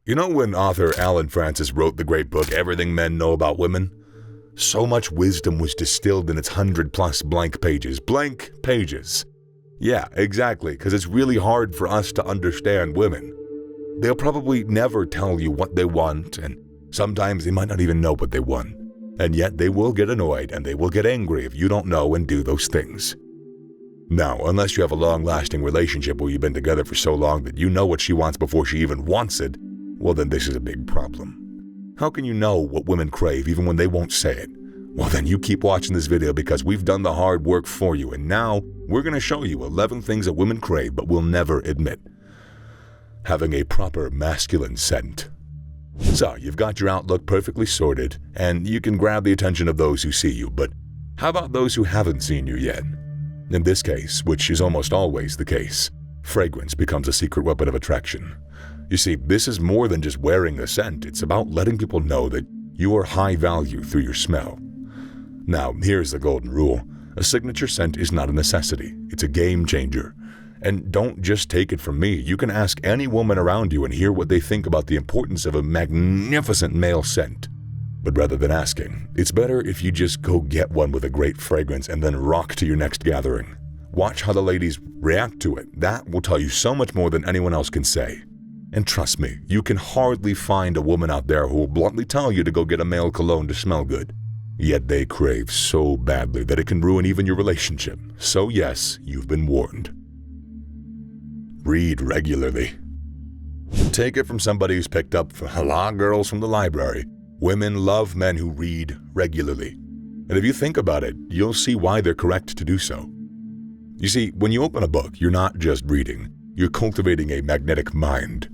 You know when author Alan Francis wrote the great book Everything Men Know About Women? So much wisdom was distilled in its 100+ blank pages. Blank pages. Yeah, exactly, because it's really hard for us to understand women. They'll probably never tell you what they want, and sometimes they might not even know what they want. And yet they will get annoyed and they will get angry if you don't know and do those things. Now, unless you have a long-lasting relationship where you've been together for so long that you know what she wants before she even wants it, well then this is a big problem. How can you know what women crave even when they won't say it? Well then you keep watching this video because we've done the hard work for you, and now we're going to show you 11 things that women crave but will never admit. Having a proper masculine scent. So, you've got your outlook perfectly sorted, and you can grab the attention of those who see you, but how about those who haven't seen you yet? In this case, which is almost always the case, fragrance becomes a secret weapon of attraction. You see, this is more than just wearing a scent, it's about letting people know that you are high value through your smell. Now, here's the golden rule. A signature scent is not a necessity, it's a game changer. And don't just take it from me, you can ask any woman around you and hear what they think about the importance of a magnificent male scent. But rather than asking, it's better if you just go get one with a great fragrance and then rock to your next gathering. Watch how the ladies react to it. That will tell you so much more than anyone else can say. And trust me, you can hardly find a woman out there who will bluntly tell you to go get a male cologne to smell good. Yet they crave so badly that it can ruin even your relationship. So yes, you've been warned. Read regularly. Take it from somebody who's picked up a lot of girls from the library. Women love men who read regularly. And if you think about it, you'll see why they're correct to do so. You see, when you open a book, you're not just reading, you're cultivating a magnetic mind.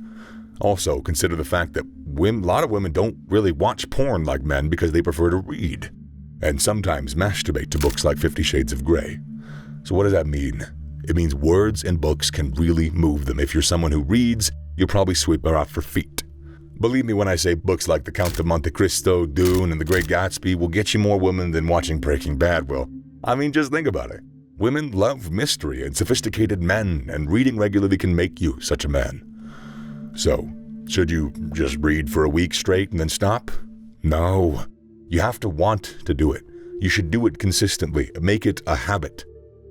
Also, consider the fact that a lot of women don't really watch porn like men because they prefer to read, and sometimes masturbate to books like 50 Shades of Grey. So what does that mean? It means words in books can really move them. If you're someone who reads, you'll probably sweep her off her feet. Believe me when I say books like The Count of Monte Cristo, Dune, and The Great Gatsby will get you more women than watching Breaking Bad will. I mean, just think about it. Women love mystery and sophisticated men, and reading regularly can make you such a man. So, should you just read for a week straight and then stop? No. You have to want to do it. You should do it consistently. Make it a habit.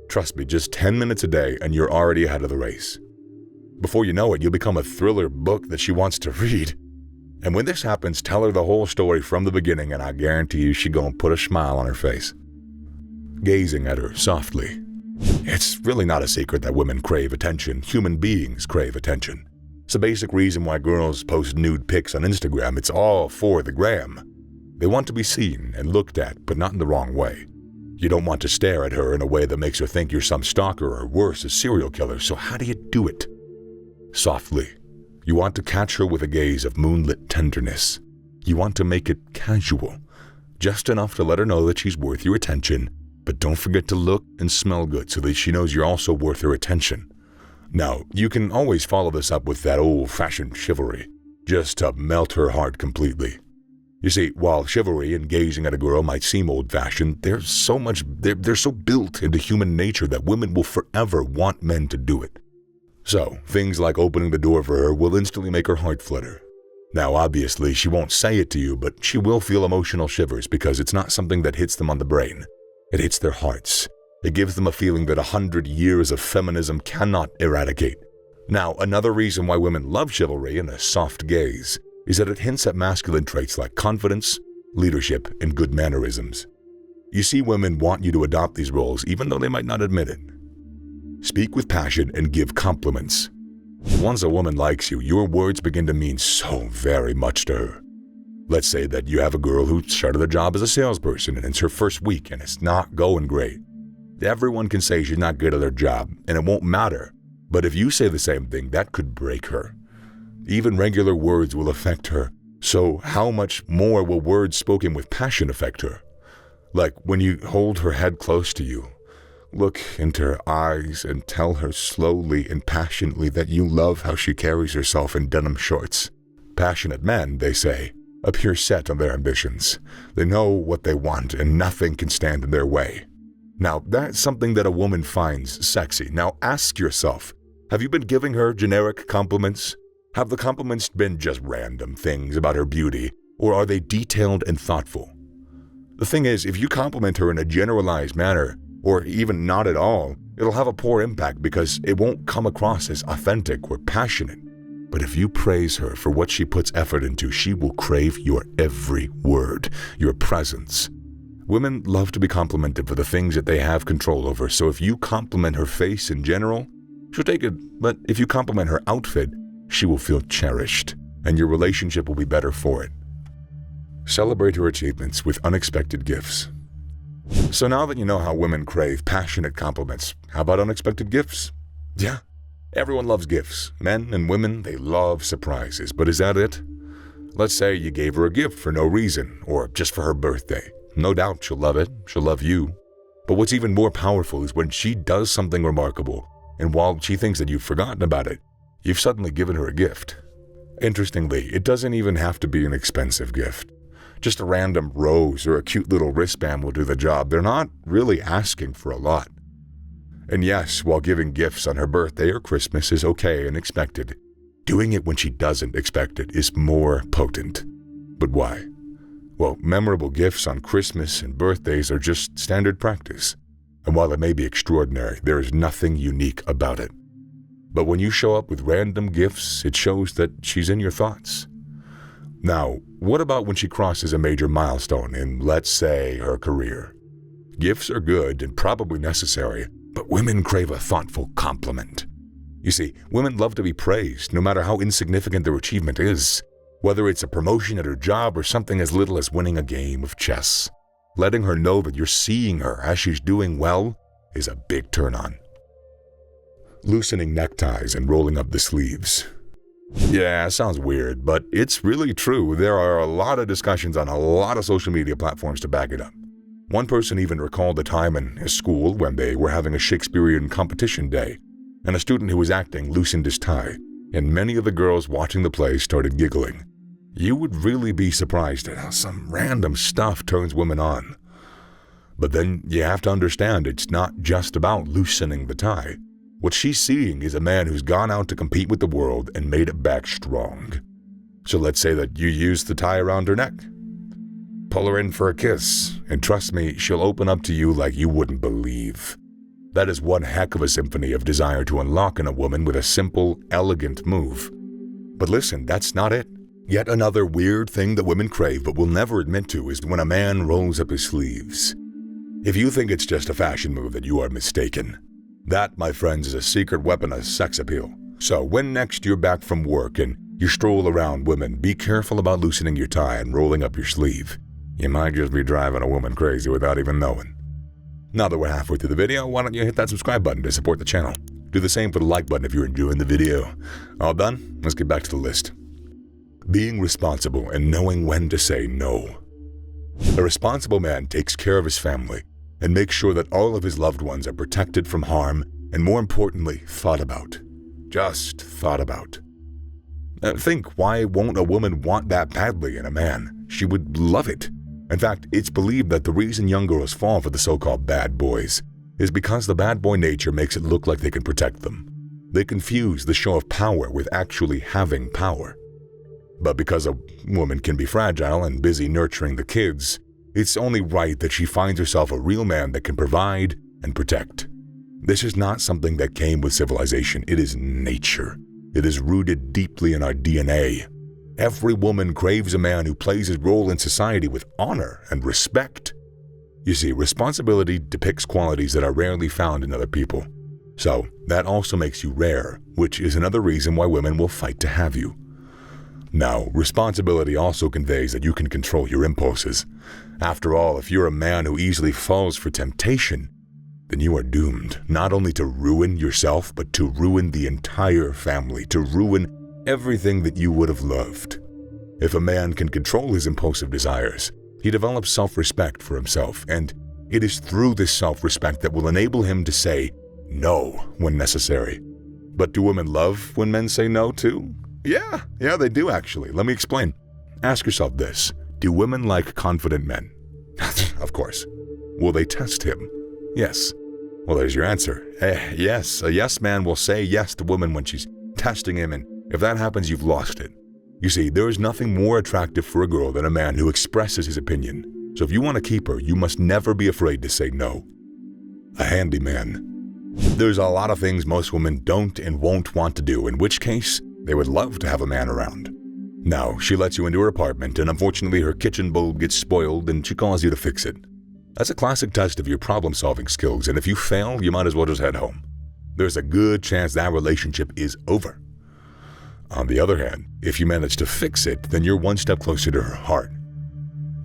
Trust me, just 10 minutes a day and you're already ahead of the race. Before you know it, you'll become a thriller book that she wants to read. And when this happens, tell her the whole story from the beginning and I guarantee you she's gonna put a smile on her face. Gazing at her softly. It's really not a secret that women crave attention. Human beings crave attention. It's a basic reason why girls post nude pics on Instagram. It's all for the gram. They want to be seen and looked at, but not in the wrong way. You don't want to stare at her in a way that makes her think you're some stalker or worse, a serial killer, so how do you do it? Softly. You want to catch her with a gaze of moonlit tenderness. You want to make it casual, just enough to let her know that she's worth your attention, but don't forget to look and smell good so that she knows you're also worth her attention. Now, you can always follow this up with that old-fashioned chivalry, just to melt her heart completely. You see, while chivalry and gazing at a girl might seem old-fashioned, they're so built into human nature that women will forever want men to do it. So, things like opening the door for her will instantly make her heart flutter. Now, obviously, she won't say it to you, but she will feel emotional shivers because it's not something that hits them on the brain. It hits their hearts. It gives them a feeling that 100 years of feminism cannot eradicate. Now, another reason why women love chivalry and a soft gaze is that it hints at masculine traits like confidence, leadership, and good mannerisms. You see, women want you to adopt these roles even though they might not admit it. Speak with passion and give compliments. Once a woman likes you, your words begin to mean so very much to her. Let's say that you have a girl who started a job as a salesperson and it's her first week and it's not going great. Everyone can say she's not good at her job and it won't matter. But if you say the same thing, that could break her. Even regular words will affect her. So how much more will words spoken with passion affect her? Like when you hold her head close to you, look into her eyes and tell her slowly and passionately that you love how she carries herself in denim shorts. Passionate men, they say, appear set on their ambitions. They know what they want and nothing can stand in their way. Now, that's something that a woman finds sexy. Now ask yourself, have you been giving her generic compliments? Have the compliments been just random things about her beauty, or are they detailed and thoughtful? The thing is, if you compliment her in a generalized manner, or even not at all, it'll have a poor impact because it won't come across as authentic or passionate. But if you praise her for what she puts effort into, she will crave your every word, your presence. Women love to be complimented for the things that they have control over, so if you compliment her face in general, she'll take it, but if you compliment her outfit, she will feel cherished, and your relationship will be better for it. Celebrate her achievements with unexpected gifts. So now that you know how women crave passionate compliments, how about unexpected gifts? Yeah, everyone loves gifts. Men and women, they love surprises, but is that it? Let's say you gave her a gift for no reason, or just for her birthday. No doubt she'll love it, she'll love you. But what's even more powerful is when she does something remarkable, and while she thinks that you've forgotten about it, you've suddenly given her a gift. Interestingly, it doesn't even have to be an expensive gift. Just a random rose or a cute little wristband will do the job. They're not really asking for a lot. And yes, while giving gifts on her birthday or Christmas is okay and expected, doing it when she doesn't expect it is more potent. But why? Well, memorable gifts on Christmas and birthdays are just standard practice. And while it may be extraordinary, there is nothing unique about it. But when you show up with random gifts, it shows that she's in your thoughts. Now, what about when she crosses a major milestone in, let's say, her career? Gifts are good and probably necessary, but women crave a thoughtful compliment. You see, women love to be praised, no matter how insignificant their achievement is, whether it's a promotion at her job or something as little as winning a game of chess. Letting her know that you're seeing her as she's doing well is a big turn-on. Loosening neckties and rolling up the sleeves. Yeah, sounds weird, but it's really true. There are a lot of discussions on a lot of social media platforms to back it up. One person even recalled a time in his school when they were having a Shakespearean competition day, and a student who was acting loosened his tie, and many of the girls watching the play started giggling. You would really be surprised at how some random stuff turns women on. But then you have to understand it's not just about loosening the tie. What she's seeing is a man who's gone out to compete with the world and made it back strong. So let's say that you use the tie around her neck. Pull her in for a kiss, and trust me, she'll open up to you like you wouldn't believe. That is one heck of a symphony of desire to unlock in a woman with a simple, elegant move. But listen, that's not it. Yet another weird thing that women crave but will never admit to is when a man rolls up his sleeves. If you think it's just a fashion move, then you are mistaken. That, my friends, is a secret weapon of sex appeal. So when next you're back from work and you stroll around women, be careful about loosening your tie and rolling up your sleeve. You might just be driving a woman crazy without even knowing. Now that we're halfway through the video, why don't you hit that subscribe button to support the channel? Do the same for the like button if you're enjoying the video. All done? Let's get back to the list. Being responsible and knowing when to say no. A responsible man takes care of his family and makes sure that all of his loved ones are protected from harm and, more importantly, thought about. Just thought about. Think, why won't a woman want that badly in a man? She would love it. In fact, it's believed that the reason young girls fall for the so-called bad boys is because the bad boy nature makes it look like they can protect them. They confuse the show of power with actually having power. But because a woman can be fragile and busy nurturing the kids, it's only right that she finds herself a real man that can provide and protect. This is not something that came with civilization. It is nature. It is rooted deeply in our DNA. Every woman craves a man who plays his role in society with honor and respect. You see, responsibility depicts qualities that are rarely found in other people. So that also makes you rare, which is another reason why women will fight to have you. Now, responsibility also conveys that you can control your impulses. After all, if you're a man who easily falls for temptation, then you are doomed not only to ruin yourself, but to ruin the entire family, to ruin everything that you would have loved. If a man can control his impulsive desires, he develops self-respect for himself, and it is through this self-respect that will enable him to say no when necessary. But do women love when men say no too? Yeah, they do actually. Let me explain. Ask yourself this. Do women like confident men? Of course. Will they test him? Yes. Well, there's your answer. Yes, a yes man will say yes to woman when she's testing him and If that happens, you've lost it. You see, there is nothing more attractive for a girl than a man who expresses his opinion. So if you want to keep her, you must never be afraid to say no. A handyman. There's a lot of things most women don't and won't want to do, in which case, they would love to have a man around. Now, she lets you into her apartment, and unfortunately her kitchen bulb gets spoiled and she calls you to fix it. That's a classic test of your problem-solving skills, and if you fail, you might as well just head home. There's a good chance that relationship is over. On the other hand, if you manage to fix it, then you're one step closer to her heart.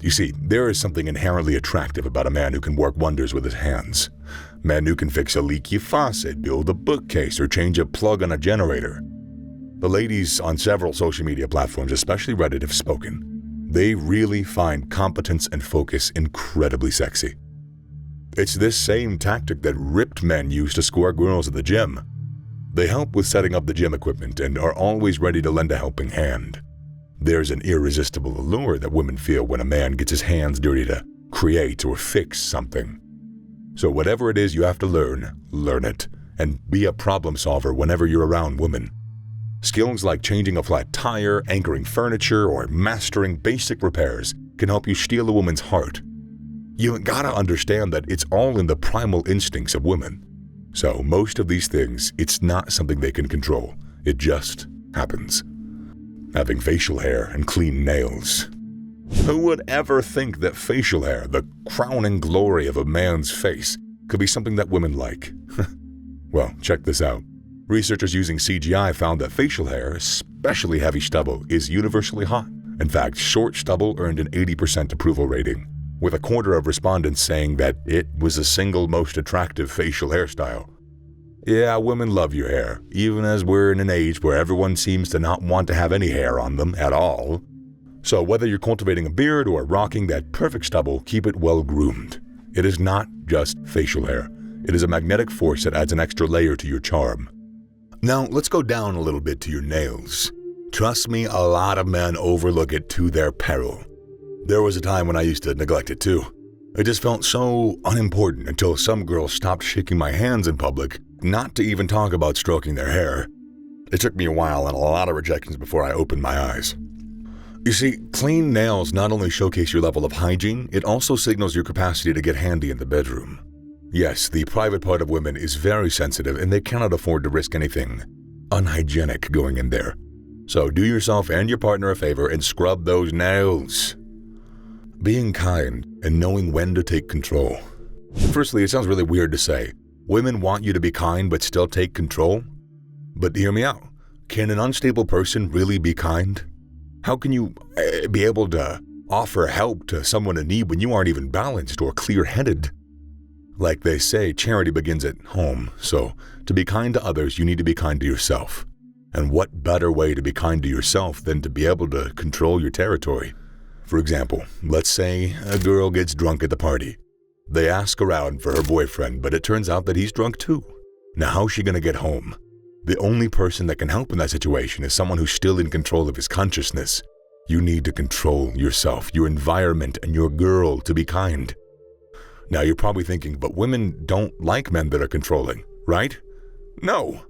You see, there is something inherently attractive about a man who can work wonders with his hands. Men who can fix a leaky faucet, build a bookcase, or change a plug on a generator. The ladies on several social media platforms, especially Reddit, have spoken. They really find competence and focus incredibly sexy. It's this same tactic that ripped men use to score girls at the gym. They help with setting up the gym equipment and are always ready to lend a helping hand. There's an irresistible allure that women feel when a man gets his hands dirty to create or fix something. So whatever it is you have to learn it, and be a problem solver whenever you're around women. Skills like changing a flat tire, anchoring furniture, or mastering basic repairs can help you steal a woman's heart. You gotta understand that it's all in the primal instincts of women. So most of these things, it's not something they can control. It just happens. Having facial hair and clean nails. Who would ever think that facial hair, the crowning glory of a man's face, could be something that women like? Well, check this out. Researchers using CGI found that facial hair, especially heavy stubble, is universally hot. In fact, short stubble earned an 80% approval rating, with a quarter of respondents saying that it was the single most attractive facial hairstyle. Yeah, women love your hair, even as we're in an age where everyone seems to not want to have any hair on them at all. So whether you're cultivating a beard or rocking that perfect stubble, keep it well groomed. It is not just facial hair. It is a magnetic force that adds an extra layer to your charm. Now, let's go down a little bit to your nails. Trust me, a lot of men overlook it to their peril. There was a time when I used to neglect it too. It just felt so unimportant until some girl stopped shaking my hands in public, not to even talk about stroking their hair. It took me a while and a lot of rejections before I opened my eyes. You see, clean nails not only showcase your level of hygiene, it also signals your capacity to get handy in the bedroom. Yes, the private part of women is very sensitive and they cannot afford to risk anything unhygienic going in there. So do yourself and your partner a favor and scrub those nails. Being kind and knowing when to take control. Firstly, it sounds really weird to say. Women want you to be kind but still take control? But hear me out. Can an unstable person really be kind? How can you be able to offer help to someone in need when you aren't even balanced or clear-headed? Like they say, charity begins at home, so to be kind to others, you need to be kind to yourself. And what better way to be kind to yourself than to be able to control your territory? For example, let's say a girl gets drunk at the party. They ask around for her boyfriend, but it turns out that he's drunk too. Now how's she gonna get home? The only person that can help in that situation is someone who's still in control of his consciousness. You need to control yourself, your environment, and your girl to be kind. Now you're probably thinking, but women don't like men that are controlling, right? No.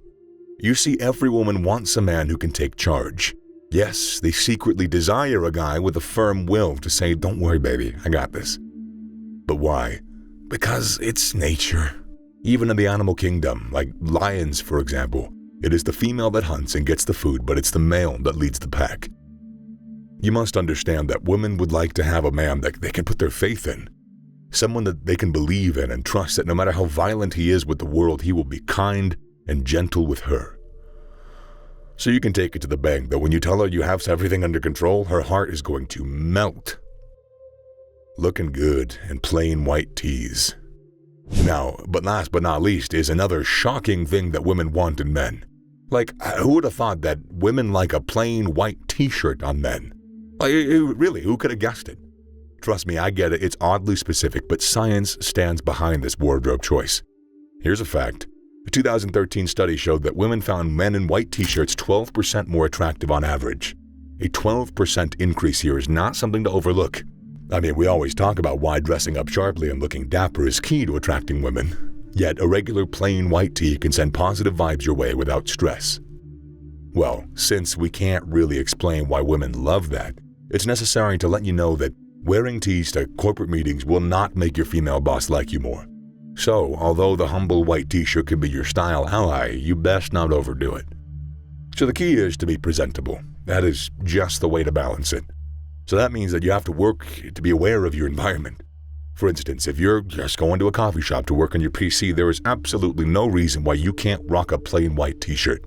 You see, every woman wants a man who can take charge. Yes, they secretly desire a guy with a firm will to say, don't worry, baby, I got this. But why? Because it's nature. Even in the animal kingdom, like lions, for example, it is the female that hunts and gets the food, but it's the male that leads the pack. You must understand that women would like to have a man that they can put their faith in. Someone that they can believe in and trust that no matter how violent he is with the world, he will be kind and gentle with her. So you can take it to the bank that when you tell her you have everything under control, her heart is going to melt. Looking good in plain white tees. Now, but last but not least is another shocking thing that women want in men. Like, who would have thought that women like a plain white t-shirt on men? Like, really, who could have guessed it? Trust me, I get it, it's oddly specific, but science stands behind this wardrobe choice. Here's a fact. A 2013 study showed that women found men in white t-shirts 12% more attractive on average. A 12% increase here is not something to overlook. I mean, we always talk about why dressing up sharply and looking dapper is key to attracting women. Yet a regular plain white tee can send positive vibes your way without stress. Well, since we can't really explain why women love that, it's necessary to let you know that wearing tees to corporate meetings will not make your female boss like you more. So, although the humble white t-shirt can be your style ally, you best not overdo it. So the key is to be presentable. That is just the way to balance it. So that means that you have to work to be aware of your environment. For instance, if you're just going to a coffee shop to work on your PC, there is absolutely no reason why you can't rock a plain white t-shirt.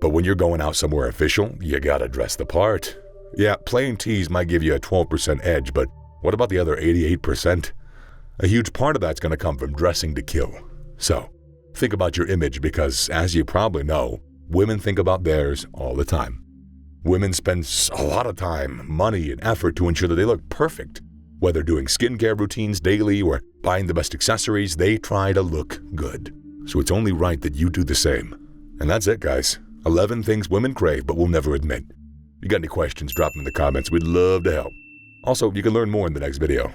But when you're going out somewhere official, you gotta dress the part. Yeah, plain tees might give you a 12% edge, but what about the other 88%? A huge part of that's gonna come from dressing to kill. So, think about your image because, as you probably know, women think about theirs all the time. Women spend a lot of time, money, and effort to ensure that they look perfect. Whether doing skincare routines daily or buying the best accessories, they try to look good. So it's only right that you do the same. And that's it, guys. 11 things women crave but will never admit. If you got any questions, drop them in the comments. We'd love to help. Also, you can learn more in the next video.